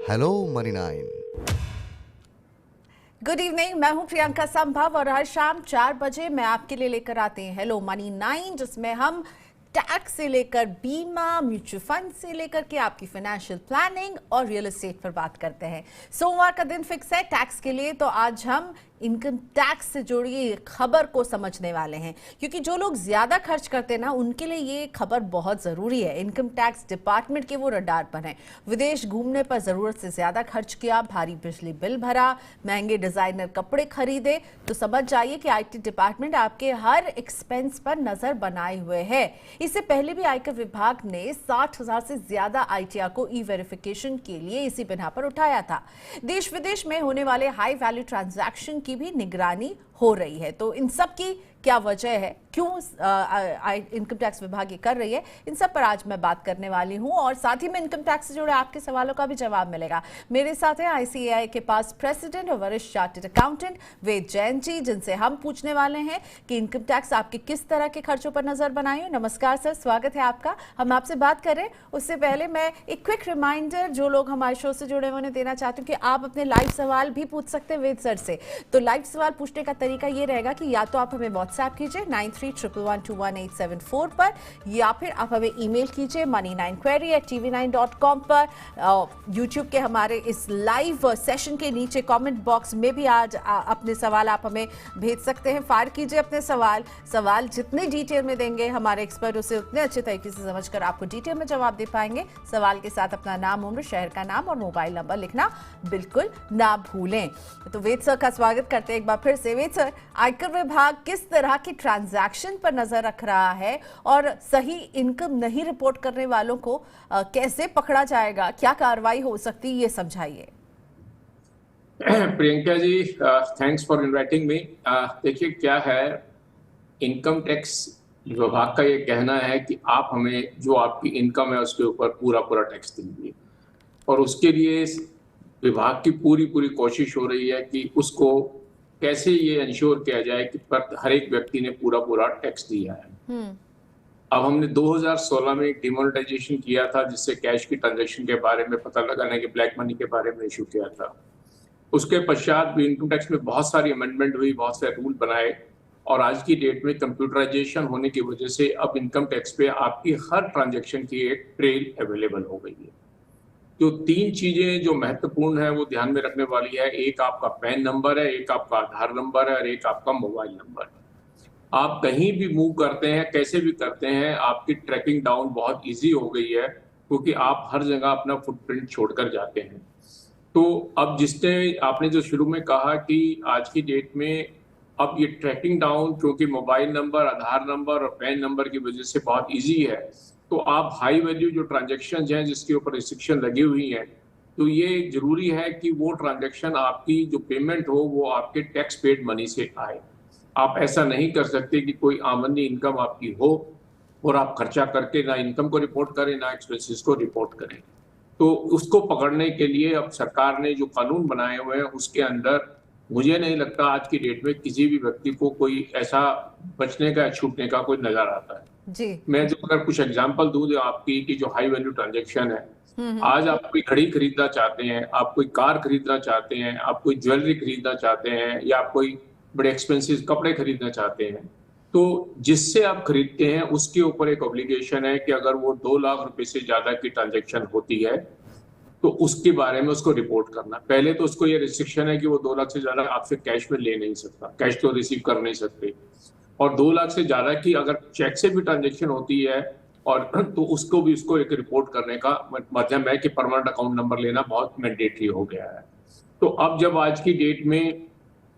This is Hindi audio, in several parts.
Hello money 9। गुड इवनिंग, मैं हूं प्रियंका संभव और हर शाम 4 बजे मैं आपके लिए लेकर आते हैं हेलो मनी 9, जिसमें हम टैक्स से लेकर बीमा, म्यूचुअल फंड से लेकर के आपकी फाइनेंशियल प्लानिंग और रियल एस्टेट पर बात करते हैं। सोमवार का दिन फिक्स है टैक्स के लिए, तो आज हम इनकम टैक्स से जुड़ी खबर को समझने वाले हैं, क्योंकि जो लोग ज्यादा खर्च करते हैं ना, उनके लिए ये खबर बहुत जरूरी है। इनकम टैक्स डिपार्टमेंट के वो रडार पर हैं। विदेश घूमने पर जरूरत से ज्यादा खर्च किया, भारी बिजली बिल भरा, महंगे डिजाइनर कपड़े खरीदे, तो समझ जाइए कि आईटी डिपार्टमेंट आपके हर एक्सपेंस पर नजर बनाए हुए है। इससे पहले भी आयकर विभाग ने 60,000 से ज्यादा आईटीआर को ई वेरिफिकेशन के लिए इसी बिना पर उठाया था। देश विदेश में होने वाले हाई वैल्यू ट्रांजैक्शन की भी निगरानी हो रही है। तो इन सब की क्या वजह है, क्यों इनकम टैक्स विभाग ये कर रही है, इन सब पर आज मैं बात करने वाली हूं, और साथ ही में इनकम टैक्स से जुड़े आपके सवालों का भी जवाब मिलेगा। मेरे साथ है आईसीएआई के पास प्रेसिडेंट और वरिष्ठ चार्टर्ड अकाउंटेंट वेद जैन जी, जिनसे हम पूछने वाले हैं कि इनकम टैक्स आपके किस तरह के खर्चों पर नजर बनाई हो। नमस्कार सर, स्वागत है आपका। हम आपसे बात करें उससे पहले मैं एक क्विक रिमाइंडर जो लोग हमारे शो से जुड़े हुए उन्हें देना चाहती हूँ कि आप अपने लाइव सवाल भी पूछ सकते हैं वेद सर से। तो लाइव सवाल पूछने का तरीका ये रहेगा कि या तो आप हमें व्हाट्सएप कीजिए 9311121874 पर, या फिर आप हमें ईमेल कीजिए money9query@tv9.com पर। यूट्यूब के हमारे इस लाइव सेशन के नीचे कमेंट बॉक्स में भी आज अपने सवाल आप हमें भेज सकते हैं। फायर कीजिए अपने सवाल जितने डिटेल में देंगे हमारे एक्सपर्ट उसे उतने अच्छे तरीके से समझकर आपको डिटेल में जवाब दे पाएंगे। सवाल के साथ अपना नाम, उम्र, शहर का नाम और मोबाइल नंबर लिखना बिल्कुल ना भूलें। तो वेद सर का स्वागत करते हैं एक बार फिर से। वेद सर, आयकर विभाग किस तरह की ट्रांजैक्शन पर नजर रख रहा है और सही इनकम नहीं रिपोर्ट करने वालों को कैसे पकड़ा जाएगा, क्या कार्रवाई हो सकती है, ये समझाइए। Priyanka ji, thanks for inviting me. देखिए क्या है, इनकम टैक्स विभाग का ये कहना है कि आप हमें जो आपकी इनकम है उसके ऊपर पूरा टैक्स दीजिए, और उसके लिए विभाग की पूरी कोशिश हो रही है कि उसको कैसे ये इंश्योर किया जाए कि हर एक व्यक्ति ने पूरा टैक्स दिया है। अब हमने 2016 में एक डिमोनेटाइजेशन किया था, जिससे कैश की ट्रांजैक्शन के बारे में पता लगाने के, ब्लैक मनी के बारे में इशू किया था। उसके पश्चात भी इनकम टैक्स में बहुत सारी अमेंडमेंट हुई, बहुत सारे रूल बनाए, और आज की डेट में कंप्यूटराइजेशन होने की वजह से अब इनकम टैक्स पे आपकी हर ट्रांजैक्शन की एक ट्रेल अवेलेबल हो गई है। जो 3 चीजें जो महत्वपूर्ण है वो ध्यान में रखने वाली है, एक आपका पैन नंबर है, एक आपका आधार नंबर है, और एक आपका मोबाइल नंबर है। आप कहीं भी मूव करते हैं, कैसे भी करते हैं, आपकी ट्रैकिंग डाउन बहुत इजी हो गई है, क्योंकि आप हर जगह अपना फुटप्रिंट छोड़कर जाते हैं। तो अब जिसने आपने जो शुरू में कहा कि आज की डेट में अब ये ट्रैकिंग डाउन, क्योंकि मोबाइल नंबर, आधार नंबर और पैन नंबर की वजह से बहुत इजी है, तो आप हाई वैल्यू जो ट्रांजैक्शन हैं जिसके ऊपर रिस्ट्रिक्शन लगी हुई है, तो ये जरूरी है कि वो ट्रांजैक्शन, आपकी जो पेमेंट हो वो आपके टैक्स पेड मनी से आए। आप ऐसा नहीं कर सकते कि कोई आमदनी इनकम आपकी हो और आप खर्चा करके ना इनकम को रिपोर्ट करें ना एक्सपेंसेस को रिपोर्ट करें। तो उसको पकड़ने के लिए अब सरकार ने जो कानून बनाए हुए हैं उसके अंदर मुझे नहीं लगता आज की डेट में किसी भी व्यक्ति को कोई ऐसा बचने का, छूटने का कोई नजर आता है जी। मैं जो अगर कुछ एग्जांपल दूं जो आपकी कि जो हाई वैल्यू ट्रांजैक्शन है, आज आप कोई घड़ी खरीदना चाहते हैं, आप कोई कार खरीदना चाहते हैं, आप कोई ज्वेलरी खरीदना चाहते हैं, या आप कोई बड़े एक्सपेंसिव कपड़े खरीदना चाहते हैं, तो जिससे आप खरीदते हैं उसके ऊपर एक ऑब्लिगेशन है कि अगर वो 2 लाख रुपए से ज्यादा की ट्रांजैक्शन होती है तो उसके बारे में उसको रिपोर्ट करना। पहले तो उसको ये रिस्ट्रिक्शन है कि वो 2 लाख से ज्यादा आपसे कैश में ले नहीं सकता, कैश तो रिसीव कर नहीं सकते, और 2 लाख से ज्यादा की अगर चेक से भी ट्रांजैक्शन होती है और तो उसको भी उसको एक रिपोर्ट करने का माध्यम है कि परमानेंट अकाउंट नंबर लेना बहुत मैंडेटरी हो गया है। तो अब जब आज की डेट में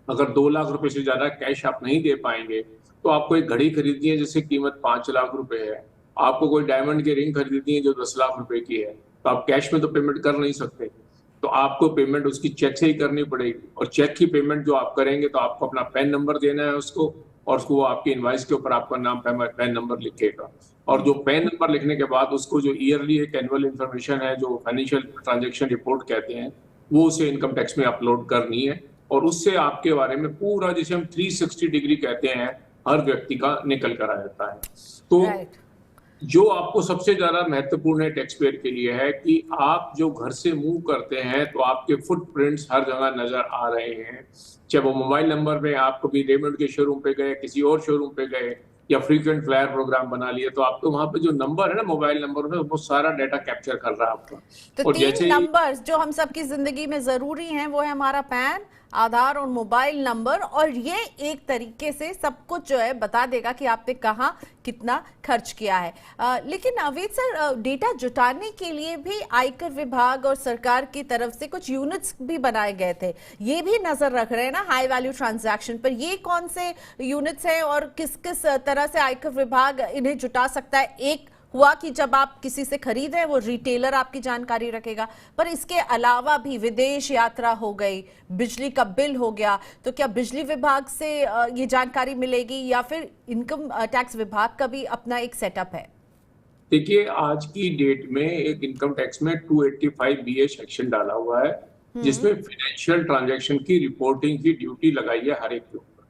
अगर 2 लाख रुपए से ज्यादा कैश आप नहीं दे पाएंगे, तो आपको एक घड़ी खरीदनी है जिसकी कीमत 5 लाख रुपए है, आपको कोई डायमंड की रिंग खरीदनी है जो 10 लाख रुपए की है, तो आप कैश में तो पेमेंट कर नहीं सकते, तो आपको पेमेंट उसकी चेक से ही करनी पड़ेगी। और चेक की पेमेंट जो आप करेंगे तो आपको अपना पैन नंबर देना है उसको, और उसको आपके इनवाइस के ऊपर आपका नाम, पैन नंबर लिखेगा, और जो पैन नंबर लिखने के बाद उसको जो ईयरली एक एनुअल इन्फॉर्मेशन है जो फाइनेंशियल ट्रांजैक्शन रिपोर्ट कहते हैं, वो उसे इनकम टैक्स में अपलोड करनी है, और उससे आपके बारे में पूरा, जिसे हम 360 डिग्री कहते हैं, हर व्यक्ति का निकल कर आ जाता है। तो जो आपको सबसे ज्यादा महत्वपूर्ण है टैक्स पेयर के लिए है कि आप जो घर से मूव करते हैं तो आपके फुटप्रिंट्स हर जगह नजर आ रहे हैं। चाहे वो मोबाइल नंबर पे आप कभी रेमंड के शोरूम पे गए, किसी और शोरूम पे गए, या फ्रीक्वेंट फ्लायर प्रोग्राम बना लिए, तो आपको वहां पे जो नंबर है ना मोबाइल नंबर में, वो सारा डाटा कैप्चर कर रहा है आपका। तो और 3 जैसे नंबर्स जो हम सबकी जिंदगी में जरूरी हैं वो है हमारा पैन, आधार और मोबाइल नंबर, और ये एक तरीके से सब कुछ जो है बता देगा कि आपने कहाँ कितना खर्च किया है। लेकिन नावेद सर, डेटा जुटाने के लिए भी आयकर विभाग और सरकार की तरफ से कुछ यूनिट्स भी बनाए गए थे, ये भी नजर रख रहे हैं ना हाई वैल्यू ट्रांजैक्शन पर। ये कौन से यूनिट्स हैं और किस किस तरह से आयकर विभाग इन्हें जुटा सकता है? एक हुआ कि जब आप किसी से खरीद रहे हैं वो रिटेलर आपकी जानकारी रखेगा, पर इसके अलावा भी विदेश यात्रा हो गई, बिजली का बिल हो गया, तो क्या बिजली विभाग से ये जानकारी मिलेगी या फिर इनकम टैक्स विभाग का भी अपना एक सेटअप है? देखिए, आज की डेट में एक इनकम टैक्स में 285 BA सेक्शन डाला हुआ है, जिसमें फाइनेंशियल ट्रांजैक्शन की रिपोर्टिंग की ड्यूटी लगाई है हर एक के ऊपर।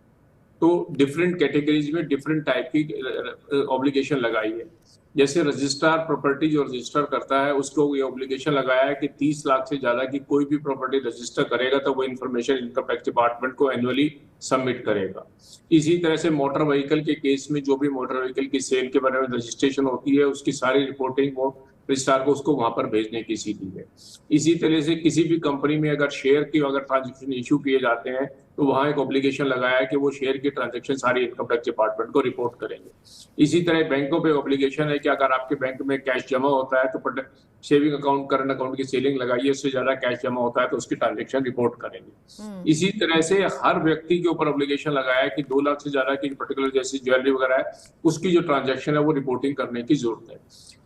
तो डिफरेंट कैटेगरीज में डिफरेंट टाइप की ऑब्लिगेशन लगाई है। जैसे रजिस्ट्रार प्रॉपर्टी जो रजिस्टर करता है, उसको ये ऑब्लिगेशन लगाया है कि 30 लाख से ज्यादा की कोई भी प्रॉपर्टी रजिस्टर करेगा तो वो इन्फॉर्मेशन इनकम टैक्स डिपार्टमेंट को एनुअली सबमिट करेगा। इसी तरह से मोटर व्हीकल के केस में जो भी मोटर व्हीकल की सेल के बारे में रजिस्ट्रेशन होती है, उसकी सारी रिपोर्टिंग वो रजिस्ट्रार को उसको वहां पर भेजने की सीधी है। इसी तरह से किसी भी कंपनी में अगर शेयर की अगर ट्रांजेक्शन इशू किए जाते हैं तो वहां एक ऑब्लिगेशन लगाया है कि वो शेयर की ट्रांजैक्शन सारी इनकम टैक्स डिपार्टमेंट को रिपोर्ट करेंगे। इसी तरह बैंकों पे ऑब्लिगेशन है कि अगर आपके बैंक में कैश जमा होता है तो सेविंग अकाउंट, करंट अकाउंट की सेलिंग लगाइए, उससे ज्यादा कैश जमा होता है तो उसकी ट्रांजैक्शन रिपोर्ट करेंगे। इसी तरह से हर व्यक्ति के ऊपर ऑब्लिगेशन लगाया है कि 2 लाख से ज्यादा की पर्टिकुलर जैसी ज्वेलरी वगैरह है, उसकी जो ट्रांजैक्शन है वो रिपोर्टिंग करने की जरूरत है।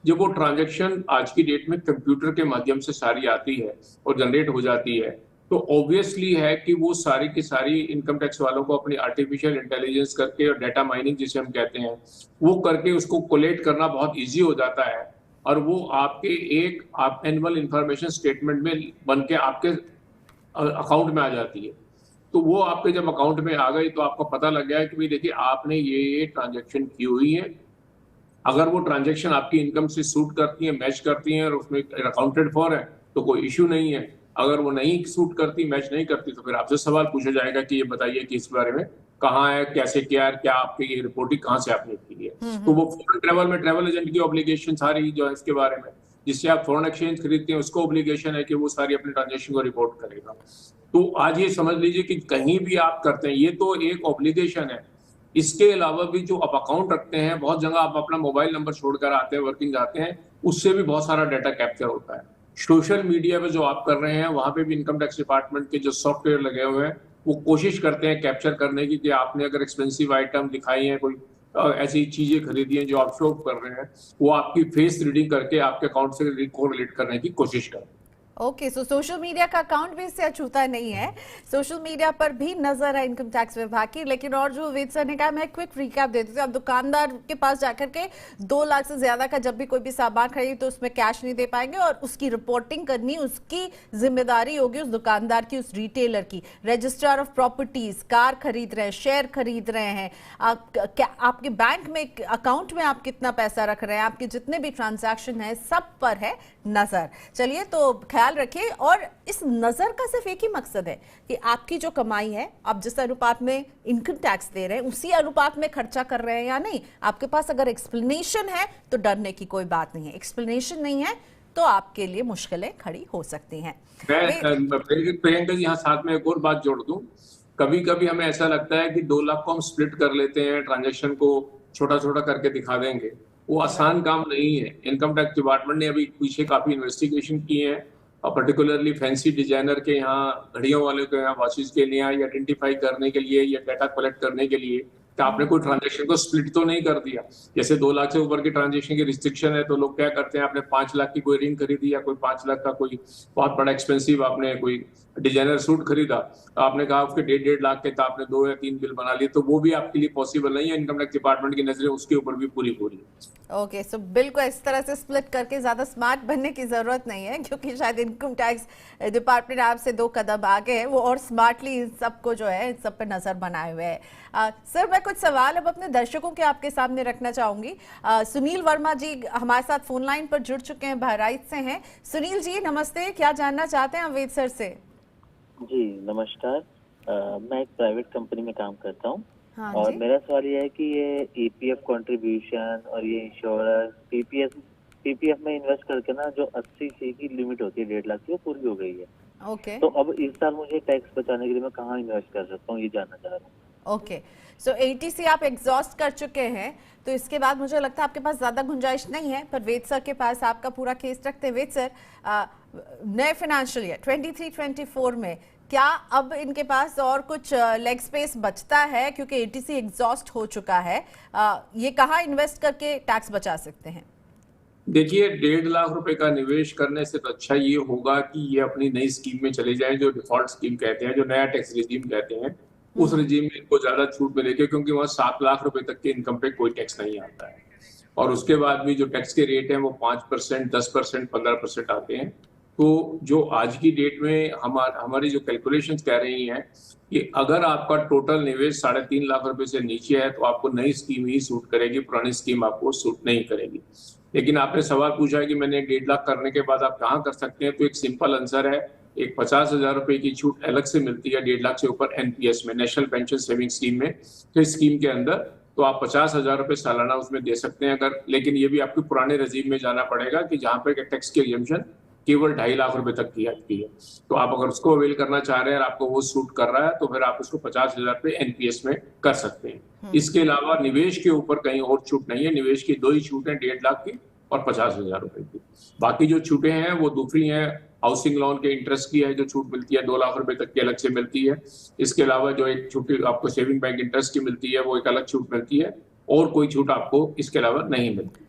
जब वो ट्रांजैक्शन आज की डेट में कंप्यूटर के माध्यम से सारी आती है और जनरेट हो जाती है, तो ऑब्वियसली है कि वो सारी की सारी इनकम टैक्स वालों को अपनी आर्टिफिशियल इंटेलिजेंस करके और डेटा माइनिंग जिसे हम कहते हैं वो करके उसको कोलेक्ट करना बहुत इजी हो जाता है, और वो आपके आप एनुअल इंफॉर्मेशन स्टेटमेंट में बन के आपके अकाउंट में आ जाती है। तो वो आपके जब अकाउंट में आ गई तो आपको पता लग गया है कि भाई देखिए आपने ये ट्रांजेक्शन की हुई है। अगर वो ट्रांजेक्शन आपकी इनकम से सूट करती है, मैच करती है और उसमें अकाउंटेड फॉर है तो कोई इश्यू नहीं है। अगर वो नहीं सूट करती, मैच नहीं करती, तो फिर आपसे सवाल पूछा जाएगा कि ये बताइए कि इस बारे में कहाँ है, कैसे किया है, क्या आपकी ये रिपोर्टिंग कहाँ से आपने की है। तो वो फॉरेन ट्रेवल में ट्रेवल एजेंट की ऑब्लिगेशन सारी जो है इसके बारे में, जिससे आप फॉरेन एक्सचेंज खरीदते हैं उसको ऑब्लिगेशन है कि वो सारी अपनी ट्रांजेक्शन को रिपोर्ट करेगा। तो आज ये समझ लीजिए कि कहीं भी आप करते हैं ये तो एक ऑब्लिगेशन है। इसके अलावा भी जो आप अकाउंट रखते हैं, बहुत जगह आप अपना मोबाइल नंबर छोड़कर आते हैं, वर्किंग जाते हैं, उससे भी बहुत सारा डाटा कैप्चर होता है। सोशल मीडिया पे जो आप कर रहे हैं वहां पे भी इनकम टैक्स डिपार्टमेंट के जो सॉफ्टवेयर लगे हुए हैं वो कोशिश करते हैं कैप्चर करने की कि आपने अगर एक्सपेंसिव आइटम दिखाई है, कोई ऐसी चीजें खरीदी हैं जो आप शो कर रहे हैं, वो आपकी फेस रीडिंग करके आपके अकाउंट से कोरिलेट करने की कोशिश करें। ओके, सो सोशल मीडिया का अकाउंट भी इससे अछूता नहीं है, सोशल मीडिया पर भी नजर है इनकम टैक्स विभाग की। लेकिन और जो वेद सर ने कहा, मैं क्विक रिकैप देती हूँ। आप दुकानदार के पास जाकर के 2 लाख से ज्यादा का जब भी कोई भी सामान खरीदे तो उसमें कैश नहीं दे पाएंगे और उसकी रिपोर्टिंग करनी उसकी जिम्मेदारी होगी, उस दुकानदार की, उस रिटेलर की। रजिस्ट्रार ऑफ प्रॉपर्टीज, कार खरीद रहे हैं, शेयर खरीद रहे हैं, आपके बैंक में अकाउंट में आप कितना पैसा रख रहे हैं, आपके जितने भी ट्रांजैक्शन है सब पर है नजर। चलिए, तो ख्याल रखिए। और इस नजर का सिर्फ एक ही मकसद है कि आपकी जो कमाई है, आप जिस अनुपात में इनकम टैक्स दे रहे हैं उसी अनुपात में खर्चा कर रहे हैं या नहीं। आपके पास अगर एक्सप्लेनेशन है तो डरने की कोई बात नहीं है, एक्सप्लेनेशन नहीं है तो आपके लिए मुश्किलें खड़ी हो सकती हैं। प्रियंका जी, यहाँ साथ में एक और बात जोड़ दूं। कभी कभी हमें ऐसा लगता है कि 2 लाख को हम स्प्लिट कर लेते हैं, ट्रांजेक्शन को छोटा छोटा करके दिखा देंगे। वो आसान काम नहीं है। इनकम टैक्स डिपार्टमेंट ने अभी पीछे काफी इन्वेस्टिगेशन की है, और पर्टिकुलरली फैंसी डिजाइनर के यहाँ, घड़ियों वाले के यहाँ, वॉचेस के लिए, या आइडेंटिफाई करने के लिए या डाटा कलेक्ट करने के लिए कि आपने कोई ट्रांजेक्शन को स्प्लिट तो नहीं कर दिया। जैसे 2 लाख से ऊपर की ट्रांजेक्शन की रिस्ट्रिक्शन है तो लोग क्या करते हैं, आपने 5 लाख की कोई रिंग खरीदी या कोई 5 लाख का कोई बहुत बड़ा एक्सपेंसिव आपने कोई डिजाइनर सूट खरीदा, तो आपने कहा उसके 1.5 लाख के, तो आपने 2 या 3 बिल बना लिए, तो वो भी आपके लिए पॉसिबल नहीं है। इनकम टैक्स डिपार्टमेंट की नजरें उसके ऊपर भी पूरी पूरी। ओके, सो बिल को इस तरह से स्प्लिट करके ज़्यादा स्मार्ट बनने की ज़रूरत नहीं है, क्योंकि शायद इनकम टैक्स डिपार्टमेंट आपसे 2 कदम आगे है, वो और स्मार्टली इन सबको जो है इन सब पे नज़र बनाए हुए है। सर, मैं कुछ सवाल अब अपने दर्शकों के आपके सामने रखना चाहूँगी। सुनील वर्मा जी हमारे साथ फोन लाइन पर जुड़ चुके हैं, बहराइच से हैं। सुनील जी नमस्ते, क्या जानना चाहते हैं अवेद सर से? जी नमस्कार। मैं एक प्राइवेट कंपनी में काम करता हूँ। हाँ और जी। मेरा सवाल ये है कि ये ईपीएफ कंट्रीब्यूशन और ये इंश्योरेंस पीपीएफ में इन्वेस्ट करके ना जो 80 की लिमिट होती है 1.5 लाख की, वो पूरी हो गई है। ओके तो अब इस साल मुझे टैक्स बचाने के लिए मैं कहाँ इन्वेस्ट कर सकता हूँ, ये जानना चाह रहा हूँ। ओके, सो 80 आप एग्जॉस्ट कर चुके हैं, तो इसके बाद मुझे लगता है आपके पास ज़्यादा गुंजाइश नहीं है, पर वेद सर के पास आपका पूरा केस रखते हैं। वेद सर, नए फाइनेंशियल ईयर 23-24 में क्या अब इनके पास और कुछ लेग स्पेस बचता है, क्योंकि 80 एग्जॉस्ट हो चुका है? ये कहाँ इन्वेस्ट करके टैक्स बचा सकते हैं? देखिए, 1.5 लाख रुपए का निवेश करने से तो अच्छा ये होगा कि ये अपनी नई स्कीम में चले जाएं, जो डिफॉल्ट स्कीम कहते हैं, जो नया टैक्स रिजीम कहते हैं। उस रिजीम में इनको ज्यादा छूट मिलेगी, क्योंकि वहाँ 7 लाख रुपए तक के इनकम पे कोई टैक्स नहीं आता है। और उसके बाद भी जो टैक्स के रेट हैं वो 5%, 10%, 15% आते हैं। तो जो आज की डेट में हमारी जो कैलकुलेशंस कह रही हैं कि अगर आपका टोटल निवेश 3.5 लाख रुपए से नीचे है, तो आपको नई स्कीम ही सूट करेगी, पुरानी स्कीम आपको सूट नहीं करेगी। लेकिन आपने सवाल पूछा है कि मैंने 1.5 लाख करने के बाद आप कहाँ कर सकते हैं, तो एक सिंपल आंसर है, एक 50,000 रुपए की छूट अलग से मिलती है 1.5 लाख से ऊपर एनपीएस में, नेशनल पेंशन सेविंग स्कीम में। तो इस स्कीम के अंदर तो आप 50,000 रुपए सालाना उसमें दे सकते हैं अगर, लेकिन ये भी आपको पुराने रजीम में जाना पड़ेगा कि जहाँ पे टैक्स की एग्जम्पशन केवल 2.5 लाख रुपए तक की जाती है। तो आप अगर उसको अवेल करना चाह रहे हैं और आपको वो सूट कर रहा है, तो फिर आप उसको 50,000 रुपए एनपीएस में कर सकते हैं। इसके अलावा निवेश के ऊपर कहीं और छूट नहीं है। निवेश की 2 ही छूट है, 1.5 लाख की और 50,000 रुपए की। बाकी जो छूटें हैं वो दूसरी हैं। हाउसिंग लोन के इंटरेस्ट की है जो छूट मिलती है, 2 लाख रुपए तक की अलग से मिलती है। इसके अलावा जो एक छूट आपको सेविंग बैंक इंटरेस्ट की मिलती है, वो एक अलग छूट मिलती है, और कोई छूट आपको इसके अलावा नहीं मिलती।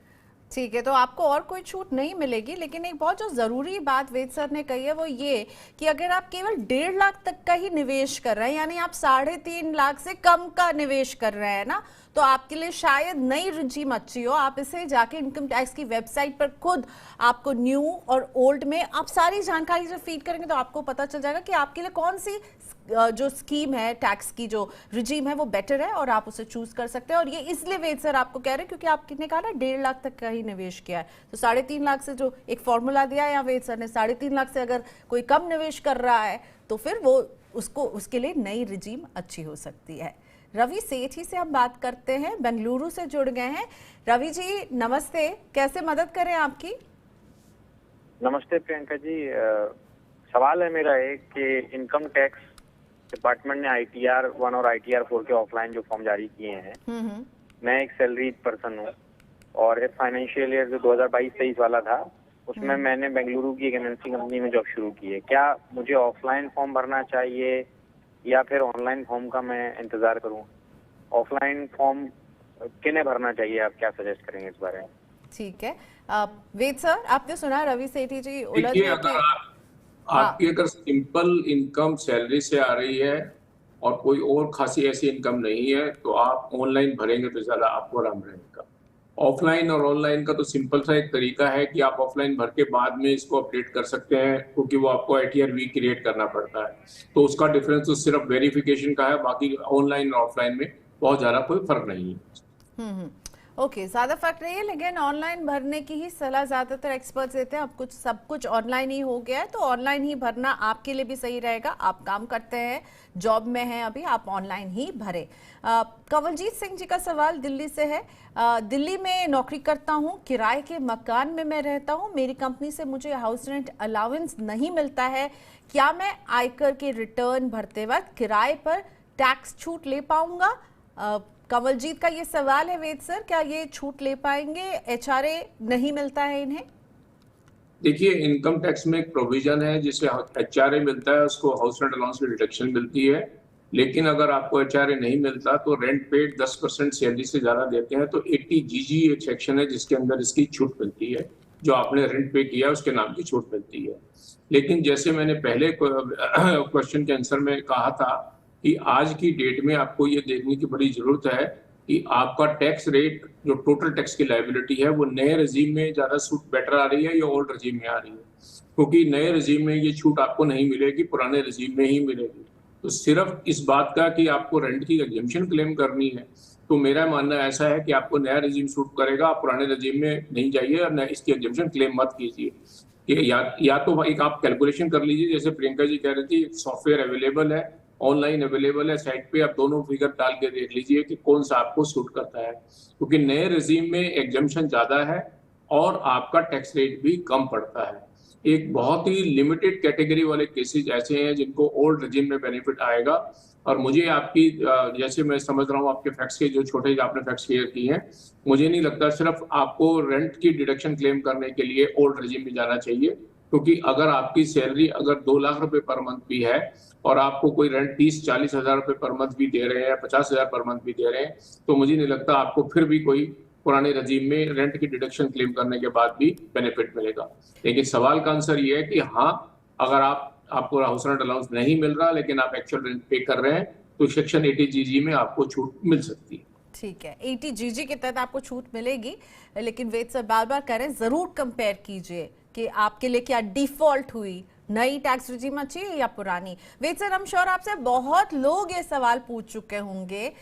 ठीक है, तो आपको और कोई छूट नहीं मिलेगी। लेकिन एक बहुत जो ज़रूरी बात वेद सर ने कही है वो ये कि अगर आप केवल 1.5 लाख तक का ही निवेश कर रहे हैं, यानी आप 3.5 लाख से कम का निवेश कर रहे हैं ना, तो आपके लिए शायद नई रिजीम अच्छी हो। आप इसे जाके इनकम टैक्स की वेबसाइट पर खुद आपको न्यू और ओल्ड में आप सारी जानकारी जब फीड करेंगे तो आपको पता चल जाएगा कि आपके लिए कौन सी जो स्कीम है, टैक्स की जो रिजीम है वो बेटर है, और आप उसे चूज कर सकते हैं। और ये इसलिए वेद सर आपको कह रहे हैं क्योंकि आपने कहा ना 1.5 लाख तक का ही निवेश किया है, तो 3.5 लाख से जो एक फॉर्मूला दिया है या वेद सर ने, 3.5 लाख से अगर कोई कम निवेश कर रहा है तो फिर वो उसके लिए नई रिजीम अच्छी हो सकती है। रवि सेठी से हम बात करते हैं, बेंगलुरु से जुड़ गए हैं। रवि जी नमस्ते, कैसे मदद करें आपकी? नमस्ते प्रियंका जी। सवाल है मेरा एक कि इनकम टैक्स डिपार्टमेंट ने ITR 1 और ITR 4 के ऑफलाइन जो फॉर्म जारी किए हैं, मैं एक सैलरीड पर्सन हूँ, और फाइनेंशियल ईयर जो 2022-23 वाला था उसमें मैंने बेंगलुरु की एक MNC कंपनी में जॉब शुरू की है। क्या मुझे ऑफलाइन फॉर्म भरना चाहिए या फिर ऑनलाइन फॉर्म का मैं इंतजार करूं? ऑफलाइन फॉर्म किन्हें भरना चाहिए, आप क्या सजेस्ट करेंगे इस बारे में? ठीक है, वेद सर आपने सुना रवि सेठी जी उलझ देखिए, गए अगर कि आपकी अगर सिंपल इनकम सैलरी से आ रही है और कोई और खासी ऐसी इनकम नहीं है, तो आप ऑनलाइन भरेंगे तो ज्यादा आपको आराम रहेगा। ऑफलाइन और ऑनलाइन का तो सिंपल सा एक तरीका है कि आप ऑफलाइन भर के बाद में इसको अपडेट कर सकते हैं, क्योंकि वो आपको ITR-V क्रिएट करना पड़ता है। तो उसका डिफरेंस तो सिर्फ वेरिफिकेशन का है, बाकी ऑनलाइन और ऑफलाइन में बहुत ज्यादा कोई फर्क नहीं है। ओके, ज़्यादा फर्क नहीं है, लेकिन ऑनलाइन भरने की ही सलाह ज़्यादातर एक्सपर्ट्स देते हैं। अब सब कुछ ऑनलाइन ही हो गया है, तो ऑनलाइन ही भरना आपके लिए भी सही रहेगा। आप काम करते हैं, जॉब में हैं अभी, आप ऑनलाइन ही भरें। कंवलजीत सिंह जी का सवाल दिल्ली से है। दिल्ली में नौकरी करता हूँ, किराए के मकान में मैं रहता हूँ, मेरी कंपनी से मुझे हाउस रेंट अलाउंस नहीं मिलता है। क्या मैं आयकर के रिटर्न भरते वक्त किराए पर टैक्स छूट ले पाऊंगा? कंवलजीत का ये सवाल है वेद सर, क्या ये छूट ले पाएंगे? HRA नहीं मिलता है इन्हें? देखिए, इनकम टैक्स में एक प्रोविजन है जिसे HRA मिलता है, उसको हाउस रेंट अलाउंस में डिडक्शन मिलती है। लेकिन अगर आपको HRA नहीं मिलता तो रेंट पेड 10% सैलरी से ज्यादा देते हैं, तो 80GG एक सेक्शन है जिसके अंदर इसकी छूट मिलती है। जो आपने रेंट पे किया उसके नाम की छूट मिलती है। लेकिन जैसे मैंने पहले क्वेश्चन के आंसर में कहा था कि आज की डेट में आपको ये देखने की बड़ी जरूरत है कि आपका टैक्स रेट, जो टोटल टैक्स की लायबिलिटी है, वो नए रजीम में ज्यादा छूट बेटर आ रही है या ओल्ड रजीम में आ रही है। क्योंकि नए रजीम में ये छूट आपको नहीं मिलेगी, पुराने रजीम में ही मिलेगी। तो सिर्फ इस बात का कि आपको रेंट की एग्जेम्पशन क्लेम करनी है, तो मेरा मानना ऐसा है कि आपको नया रजीम सूट करेगा, आप पुराने रजीम में नहीं जाइए और न इसकी एग्जेम्पशन क्लेम मत कीजिए। कि या तो एक आप कैलकुलेशन कर लीजिए, जैसे प्रियंका जी कह रही थी, सॉफ्टवेयर अवेलेबल है, ऑनलाइन अवेलेबल है साइट पे, आप दोनों फिगर डाल के देख लीजिए कि कौन सा आपको सूट करता है। क्योंकि नए रजीम में एग्जेम्पशन ज्यादा है और आपका टैक्स रेट भी कम पड़ता है। एक बहुत ही लिमिटेड कैटेगरी वाले केसेस ऐसे हैं जिनको ओल्ड रजीम में बेनिफिट आएगा। और मुझे आपकी जैसे मैं समझ रहा हूँ आपके फैक्ट्स के जो छोटे आपने फैक्ट्स शेयर किए हैं, मुझे नहीं लगता सिर्फ आपको रेंट की डिडक्शन क्लेम करने के लिए ओल्ड रजीम में जाना चाहिए। क्योंकि अगर आपकी सैलरी अगर 2 लाख रुपए पर मंथ भी है और आपको कोई रेंट 30-40 हजार रुपए पर मंथ भी दे रहे हैं, 50 हजार पर मंथ भी दे रहे हैं, तो मुझे नहीं लगता आपको फिर भी कोई पुराने रजीम में रेंट की डिडक्शन क्लेम करने के बाद भी बेनिफिट मिलेगा। लेकिन सवाल का आंसर ये है कि हाँ, अगर आपको हाउस रेंट अलाउंस नहीं मिल रहा लेकिन आप एक्चुअल रेंट पे कर रहे हैं, तो सेक्शन 80GG में आपको छूट मिल सकती है। ठीक है, 80GG के तहत आपको छूट मिलेगी। लेकिन वेद सर बार-बार करें, जरूर कंपेयर कीजिए कि आपके लिए क्या डिफॉल्ट हुई, नई टैक्स रिजीम अच्छी है या पुरानी। वेद सर, हम श्योर आपसे बहुत लोग ये सवाल पूछ चुके होंगे,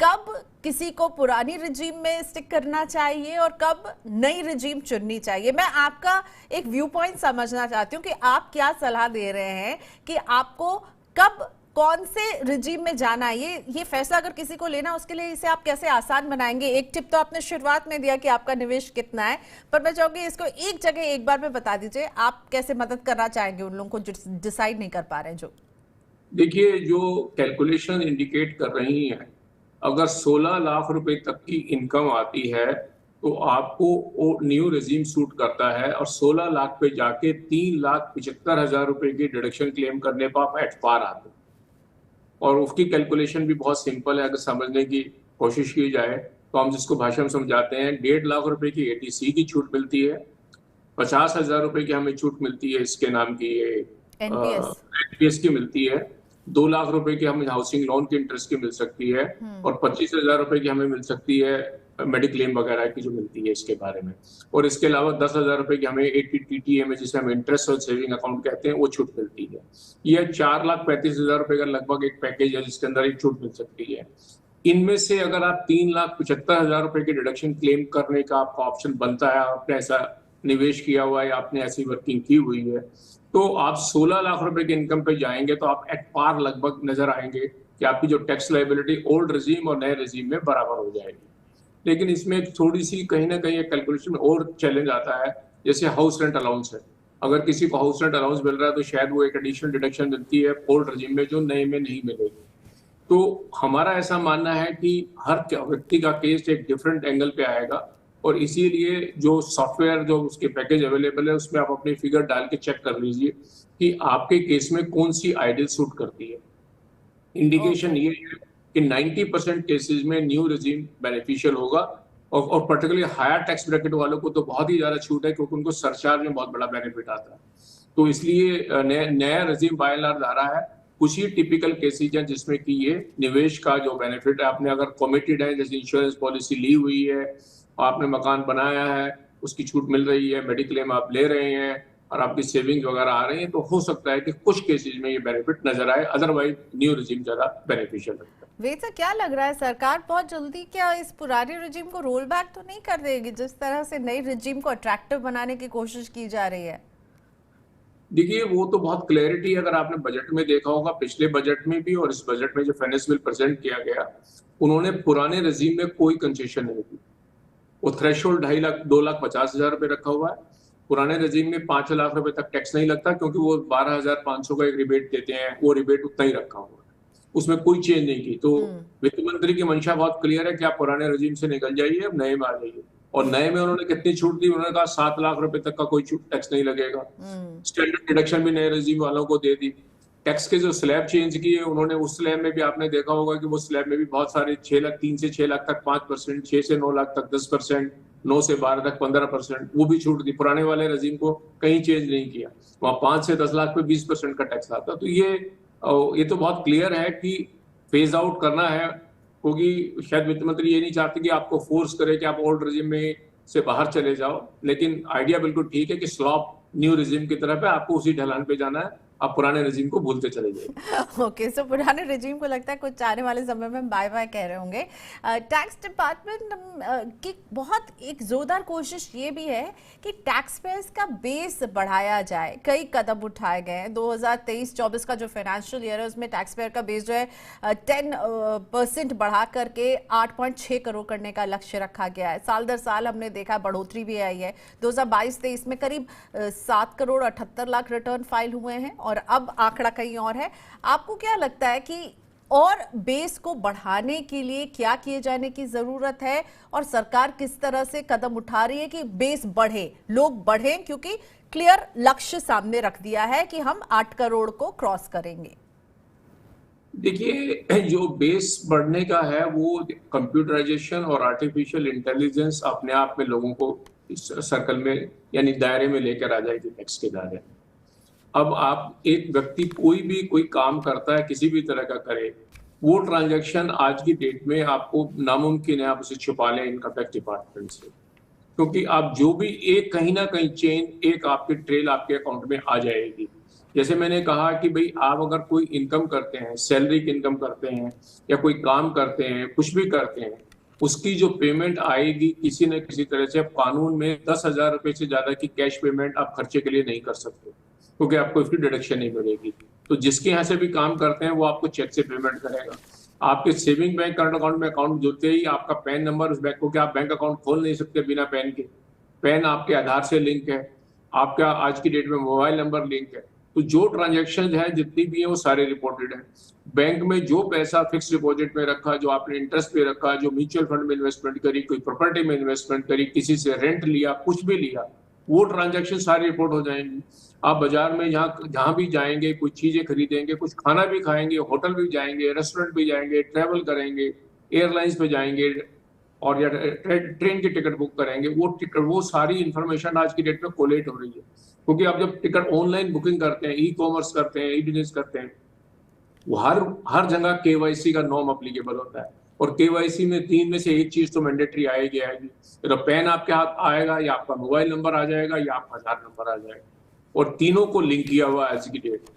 कब किसी को पुरानी रिजीम में स्टिक करना चाहिए और कब नई रिजीम चुननी चाहिए। मैं आपका एक व्यू पॉइंट समझना चाहती हूँ कि आप क्या सलाह दे रहे हैं कि आपको कब कौन से रिजीम में जाना है। ये फैसला अगर किसी को लेना, उसके लिए इसे आप कैसे आसान बनाएंगे। एक टिप तो आपने शुरुआत में दिया कि आपका निवेश कितना है, पर मैं चाहूंगी इसको एक जगह एक बार में बता दीजिए, आप कैसे मदद करना चाहेंगे उन लोगों को जो डिसाइड नहीं कर पा रहे हैं। जो देखिए, जो कैलकुलेशन इंडिकेट कर रही है, अगर 16 लाख रुपए तक की इनकम आती है तो आपको न्यू रेजिम सूट करता है, और 16 लाख पे जाके 3,75,000 रुपए की डिडक्शन क्लेम करने पर आप एट पार आते हैं। और उसकी कैलकुलेशन भी बहुत सिंपल है, अगर समझने की कोशिश की जाए तो हम जिसको भाषा में समझाते हैं, 1.5 लाख रुपए की ATC की छूट मिलती है, 50,000 रुपए की हमें छूट मिलती है, इसके नाम की ये NPS की मिलती है, 2 लाख रुपए की हमें हाउसिंग लोन की इंटरेस्ट की मिल सकती है, और 25,000 रुपए की हमें मिल सकती है मेडिक्लेम वगैरह की जो मिलती है इसके बारे में। और इसके अलावा 10,000 रुपए की हमें 80 TTA में, जिसे हम इंटरेस्ट और सेविंग अकाउंट कहते हैं, वो छूट मिलती है। यह 4,35,000 रुपए का लगभग एक पैकेज है जिसके अंदर एक छूट मिल सकती है। इनमें से अगर आप 3,75,000 रुपए की डिडक्शन क्लेम करने का आपका ऑप्शन बनता है, आपने ऐसा निवेश किया हुआ है, आपने ऐसी वर्किंग की हुई है, तो आप 16 लाख रुपए की इनकम पे जाएंगे तो आप एट पार लगभग नजर आएंगे कि आपकी जो टैक्स लायबिलिटी ओल्ड रेजिम और नए रेजिम में बराबर हो जाएगी। लेकिन इसमें थोड़ी सी कहीं ना कहीं कैलकुलेशन में और चैलेंज आता है, जैसे हाउस रेंट अलाउंस है। अगर किसी को हाउस रेंट अलाउंस मिल रहा है तो शायद वो एक एडिशनल डिडक्शन मिलती है ओल्ड रेजिम में जो नए में नहीं मिलेगी। तो हमारा ऐसा मानना है कि हर व्यक्ति का केस एक डिफरेंट एंगल पे आएगा, और इसीलिए जो सॉफ्टवेयर जो उसके पैकेज अवेलेबल है उसमें आप अपनी फिगर डाल के चेक कर लीजिए कि आपके केस में कौन सी आइडियल सूट करती है। इंडिकेशन ये है कि 90% केसेस में न्यू रेजिम बेनिफिशियल होगा, और पर्टिकुलरली हायर टैक्स ब्रैकेट वालों को तो बहुत ही ज्यादा छूट है, क्योंकि उनको सरचार्ज में बहुत बड़ा बेनिफिट आता है। तो इसलिए नया रेजिम बाय एंड लार्ज आ रहा है। कुछ ही टिपिकल केसेज हैं जिसमें कि ये निवेश का जो बेनिफिट है, आपने अगर कमिटेड है, जैसे इंश्योरेंस पॉलिसी ली हुई है, आपने मकान बनाया है, उसकी छूट मिल रही है, मेडिक्लेम आप ले रहे हैं और आपकी सेविंग्स वगैरह आ रही है, तो हो सकता है कि कुछ केसेज में ये बेनिफिट नजर आए, अदरवाइज न्यू रेजिम ज्यादा बेनिफिशियल लगता है। वेद सर, क्या लग रहा है सरकार बहुत जल्दी क्या इस पुराने रेजिम को रोल बैक तो नहीं कर देगी, जिस तरह से नई रेजिम को अट्रैक्टिव बनाने की कोशिश की जा रही है? देखिए, वो तो बहुत क्लैरिटी, अगर आपने बजट में देखा होगा, पिछले बजट में भी और इस बजट में जो फाइनेंस बिल प्रेजेंट किया गया, उन्होंने पुराने रेजिम में कोई कंसेशन नहीं दी। वो थ्रेशोल्ड 2,50,000 रुपए रखा हुआ है। पुराने रेजिम में 5 लाख रुपए तक टैक्स नहीं लगता, क्योंकि वो 12,500 का एक रिबेट देते हैं, वो रिबेट उतना ही रखा हुआ है, उसमें कोई चेंज नहीं की। तो वित्त मंत्री की मंशा बहुत क्लियर है कि आप पुराने रेजिम से निकल जाइए, अब नए में आ जाइए। और नए में उन्होंने कितनी छूट दी? उन्होंने कहा 7 लाख रुपए तक का कोई टैक्स नहीं लगेगा। स्टैंडर्ड डिडक्शन भी नए रेजिम वालों को दे दी। टैक्स के जो स्लैब चेंज किए उन्होंने, उस स्लैब में भी आपने देखा होगा कि वो स्लैब में भी बहुत सारे 3 से 6 लाख तक 5%, 6 से 9 लाख तक 10%, 9 से 12 तक 15%, वो भी छूट दी। पुराने वाले रजीम को कहीं चेंज नहीं किया, वहाँ 5 से 10 लाख पे 20% का टैक्स आता। तो ये तो बहुत क्लियर है कि फेज आउट करना है, क्योंकि शायद वित्त मंत्री ये नहीं चाहते कि आपको फोर्स करे कि आप ओल्ड रिजिम में से बाहर चले जाओ, लेकिन आइडिया बिल्कुल ठीक है कि स्लॉप न्यू रिजिम की तरफ है, आपको उसी ढलान पे जाना है, आप पुराने रिजिम को भूलते चले जाइए। ओके, सो पुराने रिजीम को लगता है कुछ आने वाले समय में बाय बाय कह रहे होंगे। टैक्स डिपार्टमेंट की बहुत एक जोरदार कोशिश ये भी है कि टैक्स पेयर्स का बेस बढ़ाया जाए। कई कदम उठाए गए हैं। 2023-24 का जो फाइनेंशियल ईयर है उसमें टैक्स पेयर का बेस जो है 10% बढ़ा करके 8.6 करोड़ करने का लक्ष्य रखा गया है। साल दर साल हमने देखा बढ़ोतरी भी आई है। 2022-23 में करीब 7 करोड़ 78 लाख रिटर्न फाइल हुए हैं और अब आंकड़ा कहीं और है। आपको क्या लगता है कि और बेस को बढ़ाने के लिए क्या किए जाने की जरूरत है और सरकार किस तरह से कदम उठा रही है कि बेस बढ़े, लोग बढ़ें, क्योंकि क्लियर लक्ष्य सामने रख दिया है कि हम 8 करोड़ को क्रॉस करेंगे? देखिए, जो बेस बढ़ने का है वो कंप्यूटराइजेशन और आर्टिफिशियल इंटेलिजेंस अपने आप में लोगों को इस सर्कल में यानी दायरे में लेकर आ जाएगी, टैक्स के दायरे में। अब आप एक व्यक्ति कोई काम करता है, किसी भी तरह का करे, वो ट्रांजैक्शन आज की डेट में आपको नामुमकिन है आप उसे छुपा लें इनकम टैक्स डिपार्टमेंट से, क्योंकि आप जो भी एक कहीं ना कहीं चेन, एक आपकी ट्रेल आपके अकाउंट में आ जाएगी। जैसे मैंने कहा कि भाई आप अगर कोई इनकम करते हैं, सैलरी की इनकम करते हैं या कोई काम करते हैं, कुछ भी करते हैं, उसकी जो पेमेंट आएगी किसी न किसी तरह से, कानून में 10,000 रुपए से ज्यादा की कैश पेमेंट आप खर्चे के लिए नहीं कर सकते, क्योंकि आपको इसकी डिडक्शन नहीं मिलेगी। तो जिसके यहाँ से भी काम करते हैं वो आपको चेक से पेमेंट करेगा। आपके सेविंग बैंक करंट अकाउंट में अकाउंट जुड़ते ही आपका पैन नंबर उस बैंक को, कि आप बैंक अकाउंट खोल नहीं सकते बिना पैन के। पैन आपके आधार से लिंक है, आपका आज की डेट में मोबाइल नंबर लिंक है। तो जो ट्रांजेक्शन है जितनी भी है वो सारे रिपोर्टेड है। बैंक में जो पैसा फिक्स डिपॉजिट में रखा, जो आपने इंटरेस्ट पे रखा, जो म्यूचुअल फंड में इन्वेस्टमेंट करी, कोई प्रॉपर्टी में इन्वेस्टमेंट करी, किसी से रेंट लिया, कुछ भी लिया, वो ट्रांजैक्शन सारी रिपोर्ट हो जाएंगी। आप बाजार में जहाँ भी जाएंगे, कुछ चीजें खरीदेंगे, कुछ खाना भी खाएंगे, होटल भी जाएंगे, रेस्टोरेंट भी जाएंगे, ट्रैवल करेंगे, एयरलाइंस पे जाएंगे और या ट्रेन की टिकट बुक करेंगे, वो सारी इंफॉर्मेशन आज की डेट में कोलेट हो रही है। क्योंकि आप जब टिकट ऑनलाइन बुकिंग करते हैं, ई कॉमर्स करते हैं, ई बिजनेस करते हैं, वो हर जगह केवाईसी का नॉर्म अप्लीकेबल होता है। और केवाईसी में 3 में से एक चीज तो मैंडेटरी आएगी। तो पैन आपके हाथ आएगा, या आपका मोबाइल नंबर आ जाएगा, या आपका आधार नंबर आ जाएगा, और तीनों को लिंक किया हुआ आज की डेट।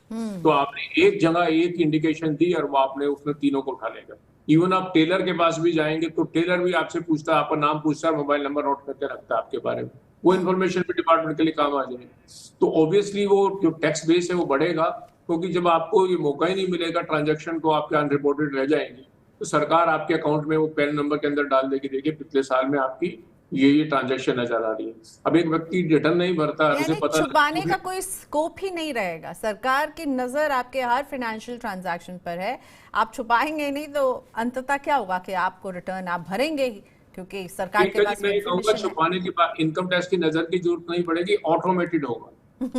तो आपने एक जगह एक इंडिकेशन दी और वो आपने उसमें तीनों को उठा लेगा। इवन आप टेलर के पास भी जाएंगे तो टेलर भी आपसे पूछता है, आपका नाम पूछता है, मोबाइल नंबर नोट करके रखता है आपके बारे में। वो इन्फॉर्मेशन भी डिपार्टमेंट के लिए काम आ जाएगी। तो ऑब्वियसली वो जो टैक्स बेस है वो बढ़ेगा, क्योंकि जब आपको ये मौका ही नहीं मिलेगा, ट्रांजैक्शन को आपके अनरिपोर्टेड रह जाएंगी, तो सरकार आपके अकाउंट में वो पैन नंबर के अंदर डाल देगी, देखिए पिछले साल में आपकी ये ट्रांजैक्शन नजर आ रही है। अब एक व्यक्ति रिटर्न नहीं भरता, उसे पता छुपाने का कोई स्कोप ही नहीं रहेगा। सरकार की नजर आपके हर फाइनेंशियल ट्रांजैक्शन पर है। आप छुपाएंगे नहीं तो अंततः क्या होगा कि आपको रिटर्न आप भरेंगे ही, क्योंकि सरकार के पास मैं कहूँगा छुपाने के बाद इनकम टैक्स की नजर की जरूरत नहीं पड़ेगी, ऑटोमेटेड होगा।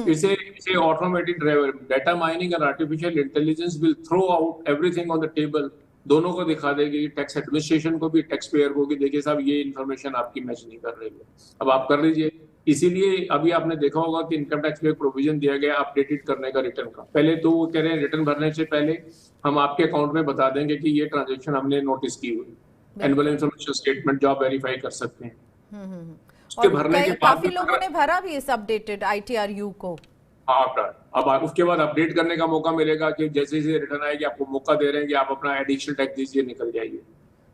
इसे ऑटोमेटेड डेटा माइनिंग और artificial intelligence will throw out everything on the table. दोनों को दिखा देगी, टैक्स एडमिनिस्ट्रेशन को भी, टैक्स पेयर को भी, देखिए साहब ये इन्फॉर्मेशन आपकी मैच नहीं कर रही है, अब आप कर लीजिए। इसीलिए अभी आपने देखा होगा कि इनकम टैक्स में प्रोविजन दिया गया अपडेटेड करने का रिटर्न का। पहले तो वो कह रहे हैं रिटर्न भरने से पहले हम आपके अकाउंट में बता देंगे कि ये ट्रांजेक्शन हमने नोटिस की हुई, एनुअल इन्फॉर्मेशन स्टेटमेंट जो आप वेरीफाई कर सकते हैं। उसके भरने के बाद काफी लोगों ने भरा भी इस अपडेटेड ITRU को। अब उसके बाद अपडेट करने का मौका मिलेगा कि जैसे जैसे रिटर्न आएगी आपको मौका दे रहे हैं कि आप अपना एडिशनल टैक्स दीजिए, निकल जाइए।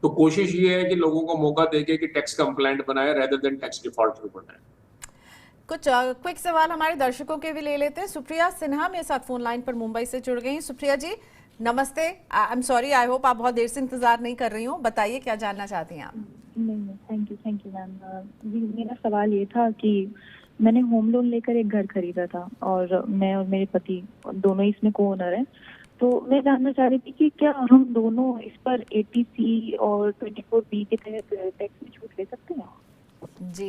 तो कोशिश ये है कि लोगों को मौका देके कि टैक्स कंप्लायंट बनाए रेदर देन टैक्स डिफॉल्टर बनाए। कुछ क्विक सवाल हमारे दर्शकों के भी ले लेते हैं। सुप्रिया सिन्हा मेरे साथ फोन लाइन पर मुंबई से जुड़ गई। सुप्रिया जी नमस्ते। I am sorry, I hope आप बहुत देर से इंतजार नहीं कर रही हूँ। बताइए क्या जानना चाहती हैं आप? नहीं, थैंक यू मैम। मेरा सवाल ये था कि मैंने होम लोन लेकर एक घर खरीदा था और मैं और मेरे पति दोनों इसमें को ओनर हैं। तो मैं जानना चाह रही थी कि क्या हम दोनों इस पर 80C और 24B के तहत टैक्स में छूट ले सकते हैं? जी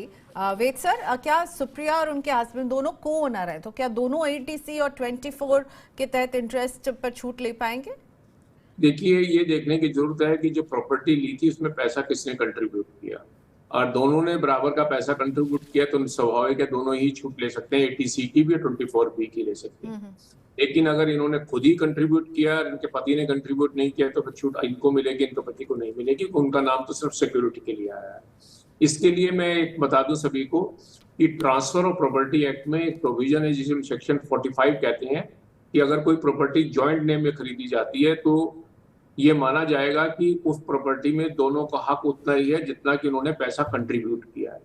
वेद सर, क्या सुप्रिया और उनके हस्बैंड दोनों को ओनर हैं, तो क्या दोनों 80C और 24 के तहत इंटरेस्ट पर छूट ले पाएंगे? देखिए, ये देखने की जरूरत है कि जो प्रॉपर्टी ली थी उसमें पैसा किसने कंट्रीब्यूट किया। और दोनों ने बराबर का पैसा कंट्रीब्यूट किया तो स्वाभाविक है दोनों ही छूट ले सकते हैं, 80C की भी और 24B की ले सकते हैं। लेकिन अगर इन्होंने खुद ही कंट्रीब्यूट किया, इनके पति ने कंट्रीब्यूट नहीं किया, तो फिर छूट इनको मिलेगी, इनके पति को नहीं मिलेगी। उनका नाम तो सिर्फ सिक्योरिटी के लिए आया है। इसके लिए मैं एक बता दूं सभी को कि ट्रांसफर ऑफ प्रॉपर्टी एक्ट में एक प्रोविजन है जिसे हम सेक्शन 45 कहते हैं कि अगर कोई प्रॉपर्टी जॉइंट नेम में खरीदी जाती है तो ये माना जाएगा कि उस प्रॉपर्टी में दोनों का हक उतना ही है जितना कि उन्होंने पैसा कंट्रीब्यूट किया है।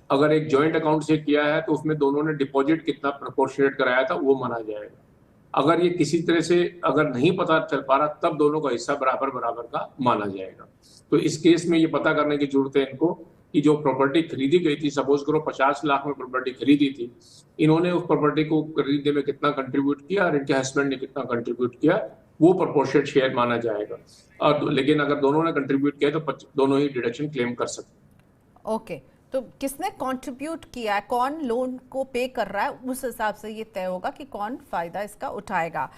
अगर एक जॉइंट अकाउंट से किया है तो उसमें दोनों ने डिपॉजिट कितना प्रोपोर्शनेट कराया था वो माना जाएगा। अगर ये किसी तरह से अगर नहीं पता चल पा रहा तब दोनों का हिस्सा बराबर बराबर का माना जाएगा। तो इस केस में ये पता करने की जरूरत है इनको कि जो प्रॉपर्टी खरीदी गई थी, सपोज करो 50 लाख में प्रॉपर्टी खरीदी थी, इन्होंने उस प्रॉपर्टी को खरीदने में कितना कंट्रीब्यूट किया और इनके हस्बैंड ने कितना कंट्रीब्यूट किया, वो प्रोपोर्शनेट शेयर माना जाएगा। और लेकिन अगर दोनों ने कंट्रीब्यूट किया तो दोनों ही डिडक्शन क्लेम कर सकते हैं। ओके, तो किसने कंट्रीब्यूट किया है, कौन लोन को पे कर रहा है, उस हिसाब से ये तय होगा कि कौन फायदा इसका उठाएगा।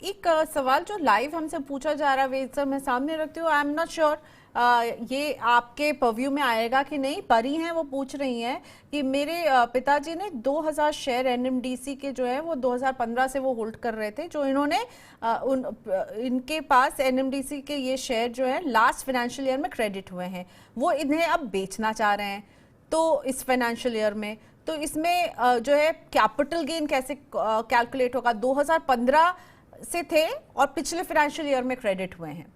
एक सवाल जो लाइव हमसे पूछा जा रहा है वेद सर, मैं सामने रखती हूँ, आई एम नॉट श्योर ये आपके परव्यू में आएगा कि नहीं। परी हैं, वो पूछ रही हैं कि मेरे पिताजी ने 2000 शेयर एनएमडीसी के जो है वो 2015 से वो होल्ड कर रहे थे, जो इन्होंने इनके पास एनएमडीसी के ये शेयर जो है लास्ट फाइनेंशियल ईयर में क्रेडिट हुए हैं, वो इन्हें अब बेचना चाह रहे हैं तो इस फाइनेंशियल ईयर में, तो इसमें जो है कैपिटल गेन कैसे कैलकुलेट होगा? 2015 से थे और पिछले फाइनेंशियल ईयर में क्रेडिट हुए हैं।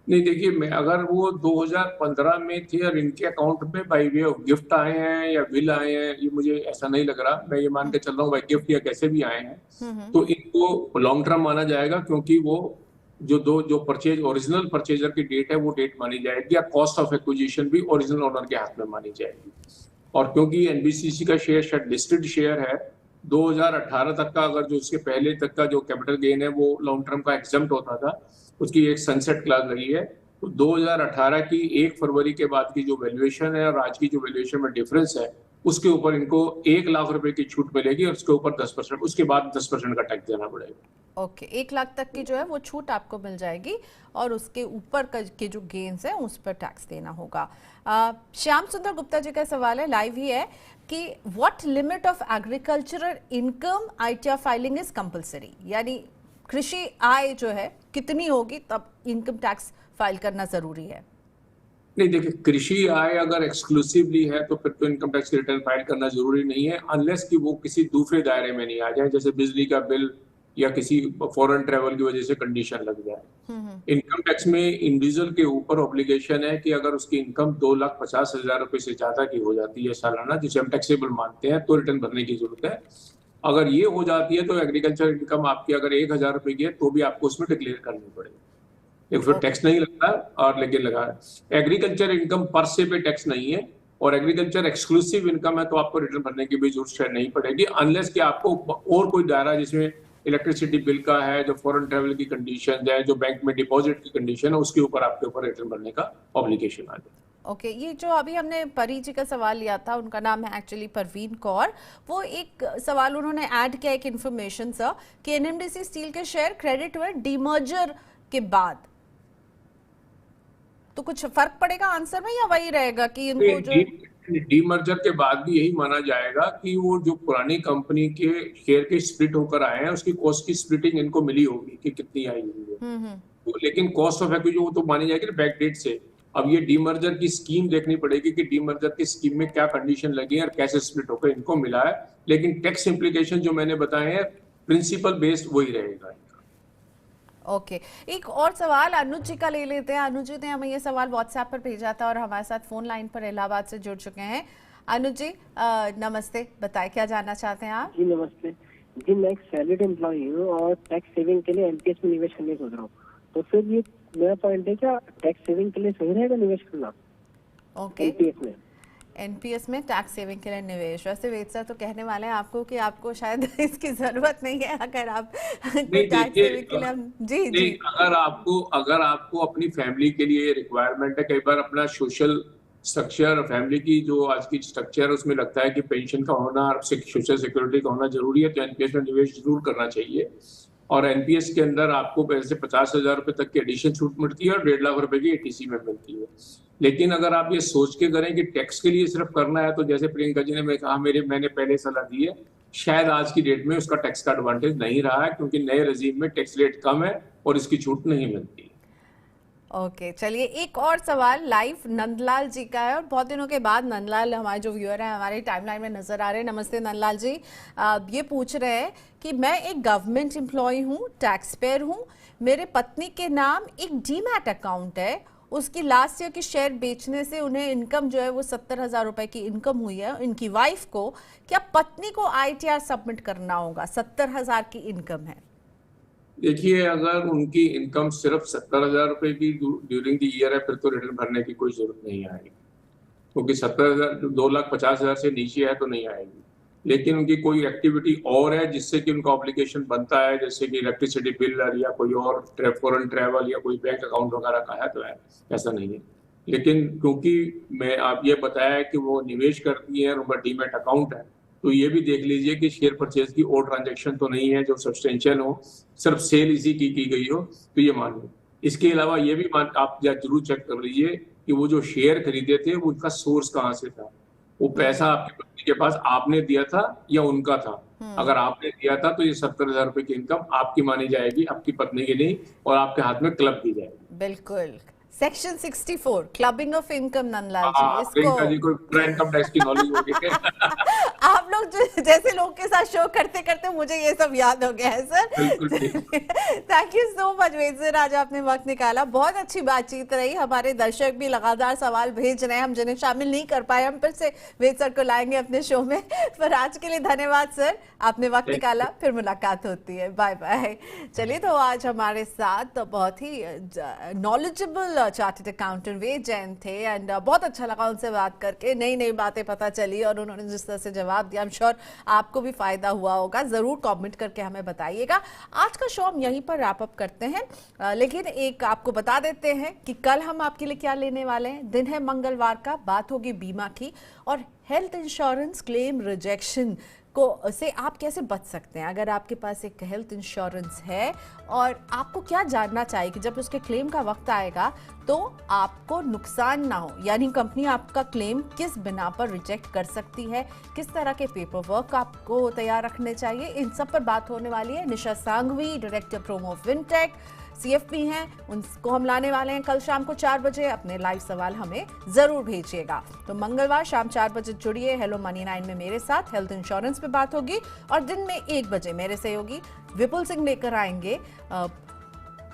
नहीं देखिए, मैं अगर वो 2015 में थे और इनके अकाउंट में बाई वे ऑफ गिफ्ट आए हैं या बिल आए हैं, ये मुझे ऐसा नहीं लग रहा, मैं ये मान के चल रहा हूँ बाई गिफ्ट या कैसे भी आए हैं, तो इनको लॉन्ग टर्म माना जाएगा क्योंकि वो जो परचेज ओरिजिनल परचेजर की डेट है वो डेट मानी जाएगी, या कॉस्ट ऑफ एक्विजिशन भी ओरिजिनल ओनर के हाथ में मानी जाएगी। और क्योंकि एनबीसीसी का शेयर शायद लिस्टेड शेयर है, 2018 तक का अगर जो उसके पहले तक का जो कैपिटल गेन है वो लॉन्ग टर्म का एग्जम्प्ट होता था, उसकी एक सनसेट क्लास लगी है, तो 2018 की 1 फरवरी के बाद की जो वैल्यूएशन है और आज की जो वैल्यूएशन में डिफरेंस है उसके ऊपर इनको 1 लाख रुपए की छूट मिलेगी और उसके ऊपर 10%, उसके बाद 10% का टैक्स देना पड़ेगा। ओके, 1 लाख तक की जो है वो छूट आपको मिल जाएगी और उसके ऊपर के जो गेन्स हैं उस पर टैक्स देना होगा। श्याम सुंदर गुप्ता जी का सवाल है, लाइव ही है, कि what limit of agricultural income ITR filing is compulsory, यानी कृषि आय जो है कितनी होगी तब इनकम टैक्स फाइल करना जरूरी है? नहीं देखिए, कृषि आय अगर एक्सक्लूसिवली है तो फिर तो इनकम टैक्स रिटर्न फाइल करना जरूरी नहीं है, अनलेस कि वो किसी दूसरे दायरे में नहीं आ जाए, जैसे बिजली का बिल या किसी फॉरेन ट्रेवल की वजह से कंडीशन लग जाए। इनकम टैक्स में इंडिविजुअल के ऊपर ऑब्लिगेशन है कि अगर उसकी इनकम 2,50,000 रुपए से ज्यादा की हो जाती है सालाना, जिसे हम टैक्सेबल मानते हैं, तो रिटर्न भरने की जरूरत है। अगर ये हो जाती है तो एग्रीकल्चर इनकम आपकी अगर 1,000 रुपए की है तो भी आपको उसमें डिक्लेयर करनी पड़ेगी, फिर टैक्स नहीं लगता। और लेकिन लगा एग्रीकल्चर इनकम पर से पे टैक्स नहीं है, और एग्रीकल्चर एक्सक्लूसिव इनकम है तो आपको रिटर्न भरने की भी जरूरत नहीं पड़ेगी, अनलेस कि आपको और कोई दायरा जिसमें इलेक्ट्रिसिटी बिल का है, जो फॉरेन ट्रेवल की कंडीशन है, जो बैंक में डिपॉजिट की कंडीशन है, उसके ऊपर आपके ऊपर रिटर्न भरने का ऑब्लिगेशन आ जाए। ओके, ये जो अभी हमने परी जी का सवाल लिया था, उनका नाम है एक्चुअली परवीन कौर, वो एक सवाल उन्होंने ऐड किया, एक इन्फॉर्मेशन सर, कि एनएमडीसी स्टील के शेयर क्रेडिट हुए डीमर्जर के बाद, तो कुछ फर्क पड़ेगा आंसर में या वही रहेगा कि इनको जो डीमर्जर के बाद भी यही माना जाएगा कि वो जो पुरानी कंपनी के शेयर के स्प्लिट होकर आए हैं उसकी कॉस्ट की स्प्लिटिंग इनको मिली होगी कि कितनी आई हुई है, तो लेकिन कॉस्ट ऑफ एक्विजिशन वो तो मानी जाएगी बैक डेट से। अब ये डीमर्जर की स्कीम देखनी पड़ेगी कि डीमर्जर की स्कीम में क्या कंडीशन लगी है और कैसे स्प्लिट होकर इनको मिला है, लेकिन टैक्स इम्प्लीकेशन जो मैंने बताए हैं प्रिंसिपल बेस्ड वही रहेगा। ओके, एक और सवाल अनुज जी का ले लेते हैं। अनुज जी ने हमें ये सवाल व्हाट्सएप पर भेजा था और हमारे साथ फोन लाइन पर इलाहाबाद से जुड़ चुके हैं। अनुज जी नमस्ते, बताएं क्या जानना चाहते हैं आप? जी नमस्ते जी, मैं एक सैलरीड एम्प्लॉई हूँ और टैक्स सेविंग के लिए एनपीएस में निवेश करने सोच रहा हूँ, तो फिर ये मेरा पॉइंट है, क्या टैक्स सेविंग के लिए सही रहेगा निवेश करना? ओके, एनपीएस में टैक्स सेविंग के लिए निवेश। वैसे वेद सर तो कहने वाले हैं आपको कि आपको शायद इसकी जरूरत नहीं है, अगर आप टैक्स सेविंग के लिए जी अगर आपको अपनी फैमिली के लिए रिक्वायरमेंट है, कई बार अपना सोशल स्ट्रक्चर, फैमिली की जो आज की स्ट्रक्चर है उसमें लगता है कि पेंशन का होना, सोशल सिक्योरिटी का होना जरूरी है, तो एनपीएस में निवेश जरूर करना चाहिए। और एनपीएस के अंदर आपको वैसे 50,000 रुपए तक की एडिशन छूट मिलती है और 1.5 लाख रुपए की एटीसी में मिलती है। लेकिन अगर आप ये सोच के करें कि टैक्स के लिए सिर्फ करना है, तो जैसे प्रियंका जी ने कहा, मैंने पहले सलाह दी है, शायद आज की डेट में उसका टैक्स का एडवांटेज नहीं रहा है, क्योंकि नए रजीम में टैक्स रेट कम है और इसकी छूट नहीं मिलती। ओके, चलिए एक और सवाल लाइव नंदलाल जी का है, और बहुत दिनों के बाद नंदलाल हमारे जो व्यूअर हैं हमारे टाइमलाइन में नजर आ रहे हैं। नमस्ते नंदलाल जी, ये पूछ रहे हैं कि मैं एक गवर्नमेंट एम्प्लॉय हूँ, टैक्स पेयर हूँ, मेरे पत्नी के नाम एक डीमैट अकाउंट है, उसकी लास्ट ईयर की शेयर बेचने से उन्हें इनकम जो है वो 70,000 रुपए की इनकम हुई है। इनकी वाइफ को, क्या पत्नी को ITR सबमिट करना होगा? 70,000 की इनकम है। देखिए, अगर उनकी इनकम सिर्फ 70,000 रुपए की ड्यूरिंग द ईयर है, फिर तो रिटर्न भरने की कोई जरूरत नहीं आएगी, क्योंकि 70,000 2,50,000 से नीचे है तो नहीं आएगी। लेकिन उनकी कोई एक्टिविटी और है जिससे कि उनका ऑब्लिगेशन बनता है, जैसे कि इलेक्ट्रिसिटी बिल या कोई और फॉरेन ट्रैवल या कोई बैंक अकाउंट वगैरह का है, तो है, ऐसा नहीं है। लेकिन क्योंकि मैं आप ये बताया कि वो निवेश करती है और उनका डीमैट अकाउंट है, तो ये भी देख लीजिए कि शेयर परचेज की और ट्रांजैक्शन तो नहीं है जो सब्सटेंशियल हो, सिर्फ सेल इसी की गई हो, तो ये मान लो। इसके अलावा ये भी आप जरूर चेक कर लीजिए कि वो जो शेयर खरीदे थे वो उनका सोर्स कहाँ से था, वो पैसा आपकी पत्नी के पास आपने दिया था या उनका था। अगर आपने दिया था तो ये 70,000 रुपए की इनकम आपकी मानी जाएगी, आपकी पत्नी की नहीं, और आपके हाथ में क्लब दी जाएगी। बिल्कुल। Section 64 clubbing of income, Nandlal ji, इसको जी कोई इनकम टैक्स की नॉलेज होगी आप लोग जैसे लोग के साथ शो करते करते मुझे ये सब याद हो गया है sir. Thank you so much Ved sir, आज आपने वक्त निकाला, बहुत अच्छी बातचीत रही। हमारे दर्शक भी लगातार सवाल भेज रहे हैं, हम जिन्हें शामिल नहीं कर पाए हम फिर से वेद सर को लाएंगे अपने शो में। पर आज के लिए धन्यवाद सर, आपने वक्त निकाला, फिर मुलाकात होती है, बाय बाय। चलिए, तो आज हमारे साथ बहुत ही नॉलेजेबल चार्टर्ड अकाउंटेंट वेद जैन थे, एंड बहुत अच्छा लगा उनसे बात करके, नई नई बातें पता चली, और उन्होंने जिस तरह से जवाब दिया, आई एम श्योर आपको भी फायदा हुआ होगा। जरूर कमेंट करके हमें बताइएगा। आज का शो हम यहीं पर रैप अप करते हैं, लेकिन एक आपको बता देते हैं कि कल हम आपके लिए क्या लेने वाले हैं। दिन है मंगलवार का, बात होगी बीमा की और हेल्थ इंश्योरेंस क्लेम रिजेक्शन को से आप कैसे बच सकते हैं। अगर आपके पास एक हेल्थ इंश्योरेंस है और आपको क्या जानना चाहिए कि जब उसके क्लेम का वक्त आएगा तो आपको नुकसान ना हो, यानी कंपनी आपका क्लेम किस बिना पर रिजेक्ट कर सकती है, किस तरह के पेपर वर्क आपको तैयार रखने चाहिए, इन सब पर बात होने वाली है। निशा सांघवी, डायरेक्टर प्रोमो विनटेक, CFP हैं, उनको हम लाने वाले हैं कल शाम को 4 बजे। अपने लाइव सवाल हमें जरूर भेजिएगा। तो मंगलवार शाम 4 बजे जुड़िए हेलो मनी 9 में मेरे साथ, हेल्थ इंश्योरेंस पे बात होगी, और दिन में 1 बजे मेरे सहयोगी विपुल सिंह लेकर आएंगे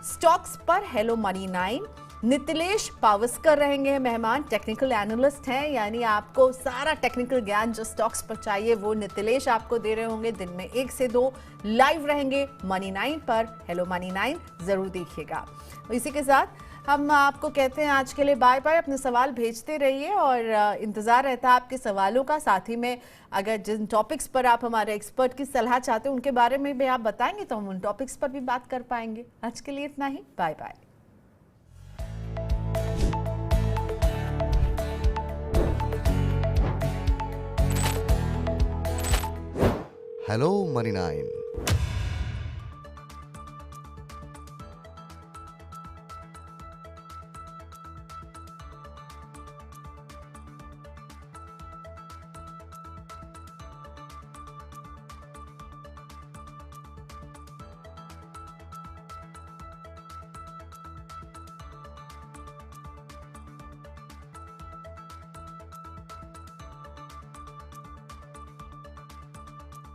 स्टॉक्स पर हेलो मनी 9। नितिलेश पावस्कर रहेंगे मेहमान, टेक्निकल एनालिस्ट हैं, यानी आपको सारा टेक्निकल ज्ञान जो स्टॉक्स पर चाहिए वो नितिलेश आपको दे रहे होंगे। दिन में 1 से 2 लाइव रहेंगे मनी 9 पर, हेलो मनी 9 जरूर देखिएगा। इसी के साथ हम आपको कहते हैं आज के लिए बाय बाय। अपने सवाल भेजते रहिए और इंतजार रहता है आपके सवालों का। साथ ही में अगर जिन टॉपिक्स पर आप हमारे एक्सपर्ट की सलाह चाहते हैं उनके बारे में भी आप बताएंगे तो हम उन टॉपिक्स पर भी बात कर पाएंगे। आज के लिए इतना ही, बाय बाय। Hello money 9।